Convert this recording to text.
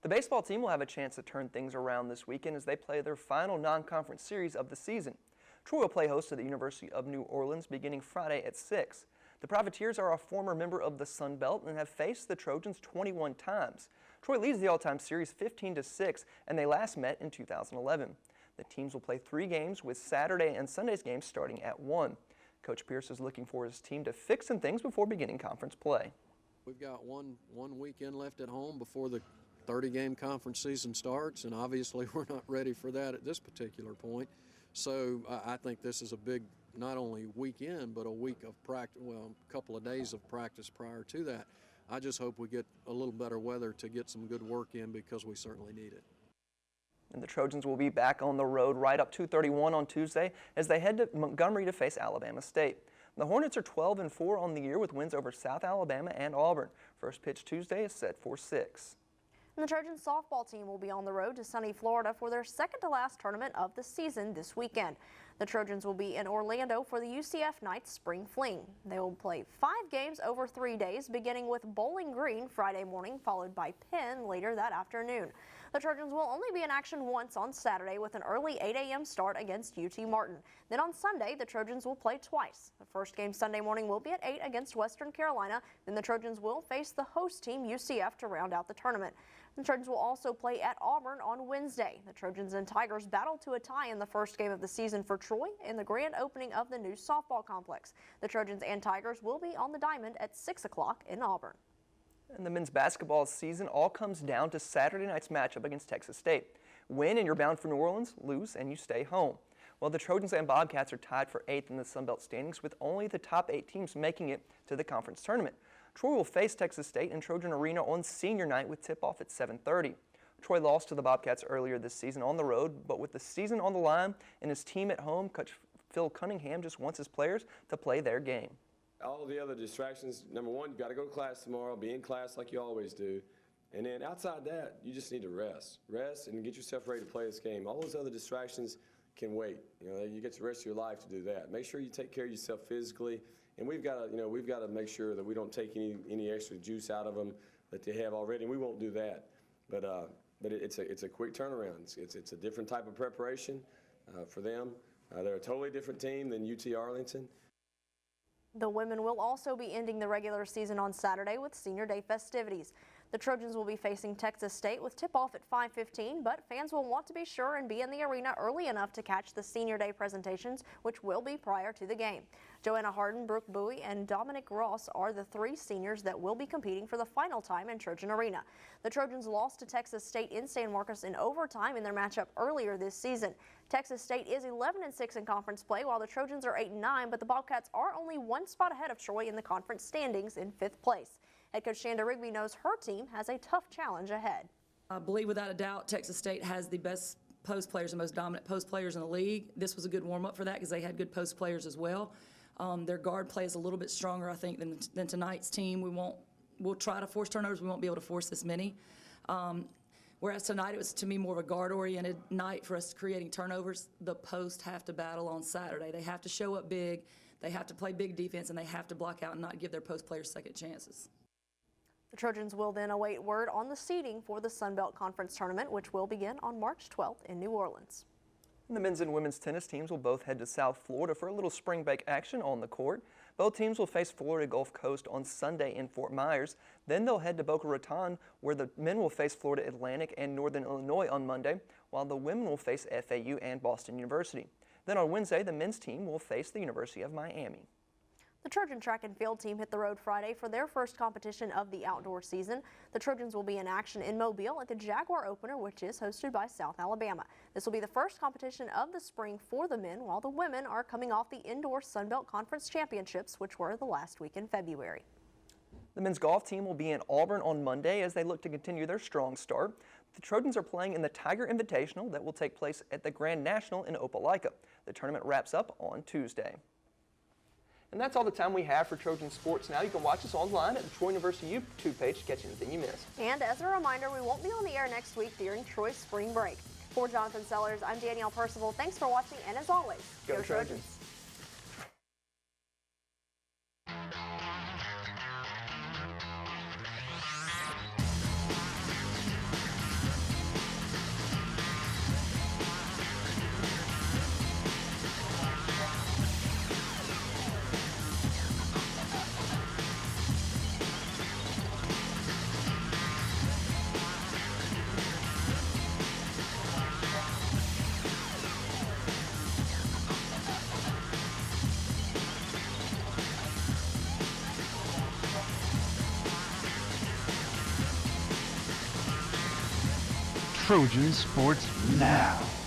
The baseball team will have a chance to turn things around this weekend as they play their final non-conference series of the season. Troy will play host to the University of New Orleans beginning Friday at 6. The Privateers are a former member of the Sun Belt and have faced the Trojans 21 times. Troy leads the all-time series 15-6, and they last met in 2011. The teams will play 3 games with Saturday and Sunday's games starting at 1. Coach Pierce is looking for his team to fix some things before beginning conference play. We've got one weekend left at home before the 30-game conference season starts, and obviously we're not ready for that at this particular point. So I think this is a big, not only weekend, but a week of practice, well, a couple of days of practice prior to that. I just hope we get a little better weather to get some good work in because we certainly need it. And the Trojans will be back on the road right up 231 on Tuesday as they head to Montgomery to face Alabama State. The Hornets are 12-4 on the year with wins over South Alabama and Auburn. First pitch Tuesday is set for 6. And the Trojan softball team will be on the road to sunny Florida for their second-to-last tournament of the season this weekend. The Trojans will be in Orlando for the UCF Knights Spring Fling. They will play 5 games over 3 days, beginning with Bowling Green Friday morning, followed by Penn later that afternoon. The Trojans will only be in action once on Saturday with an early 8 a.m. start against UT Martin. Then on Sunday, the Trojans will play twice. The first game Sunday morning will be at 8 against Western Carolina. Then the Trojans will face the host team, UCF, to round out the tournament. The Trojans will also play at Auburn on Wednesday. The Trojans and Tigers battle to a tie in the first game of the season for Troy in the grand opening of the new softball complex. The Trojans and Tigers will be on the diamond at 6 o'clock in Auburn. And the men's basketball season all comes down to Saturday night's matchup against Texas State. Win and you're bound for New Orleans, lose and you stay home. Well, the Trojans and Bobcats are tied for 8th in the Sun Belt standings with only the top 8 teams making it to the conference tournament. Troy will face Texas State in Trojan Arena on senior night with tip-off at 7:30. Troy lost to the Bobcats earlier this season on the road, but with the season on the line and his team at home, Coach Phil Cunningham just wants his players to play their game. All of the other distractions, number one, you got to go to class tomorrow, be in class like you always do. And then outside that, you just need to rest. Rest and get yourself ready to play this game. All those other distractions can wait. You know, you get the rest of your life to do that. Make sure you take care of yourself physically. And we've got to make sure that we don't take any extra juice out of them that they have already, and we won't do that. But it's a quick turnaround. It's a different type of preparation for them. They're a totally different team than UT Arlington. The women will also be ending the regular season on Saturday with Senior Day festivities. The Trojans will be facing Texas State with tip-off at 5:15, but fans will want to be sure and be in the arena early enough to catch the Senior Day presentations, which will be prior to the game. Joanna Harden, Brooke Bowie, and Dominic Ross are the 3 seniors that will be competing for the final time in Trojan Arena. The Trojans lost to Texas State in San Marcos in overtime in their matchup earlier this season. Texas State is 11-6 in conference play, while the Trojans are 8-9, but the Bobcats are only 1 spot ahead of Troy in the conference standings in 5th place. Head coach Shanda Rigby knows her team has a tough challenge ahead. I believe without a doubt Texas State has the best post players and most dominant post players in the league. This was a good warm-up for that because they had good post players as well. Their guard play is a little bit stronger, I think, than tonight's team. We'll try to force turnovers. We won't be able to force this many. Whereas tonight it was, to me, more of a guard-oriented night for us creating turnovers. The post have to battle on Saturday. They have to show up big. They have to play big defense, and they have to block out and not give their post players second chances. The Trojans will then await word on the seeding for the Sun Belt Conference Tournament, which will begin on March 12th in New Orleans. And the men's and women's tennis teams will both head to South Florida for a little spring break action on the court. Both teams will face Florida Gulf Coast on Sunday in Fort Myers. Then they'll head to Boca Raton, where the men will face Florida Atlantic and Northern Illinois on Monday, while the women will face FAU and Boston University. Then on Wednesday, the men's team will face the University of Miami. The Trojan track and field team hit the road Friday for their first competition of the outdoor season. The Trojans will be in action in Mobile at the Jaguar Opener, which is hosted by South Alabama. This will be the first competition of the spring for the men, while the women are coming off the indoor Sun Belt Conference Championships, which were the last week in February. The men's golf team will be in Auburn on Monday as they look to continue their strong start. The Trojans are playing in the Tiger Invitational that will take place at the Grand National in Opelika. The tournament wraps up on Tuesday. And that's all the time we have for Trojan Sports Now. You can watch us online at the Troy University YouTube page to catch anything you missed. And as a reminder, we won't be on the air next week during Troy's spring break. For Jonathan Sellers, I'm Danielle Percival. Thanks for watching, and as always, go Trojans. Trojan Sports Now.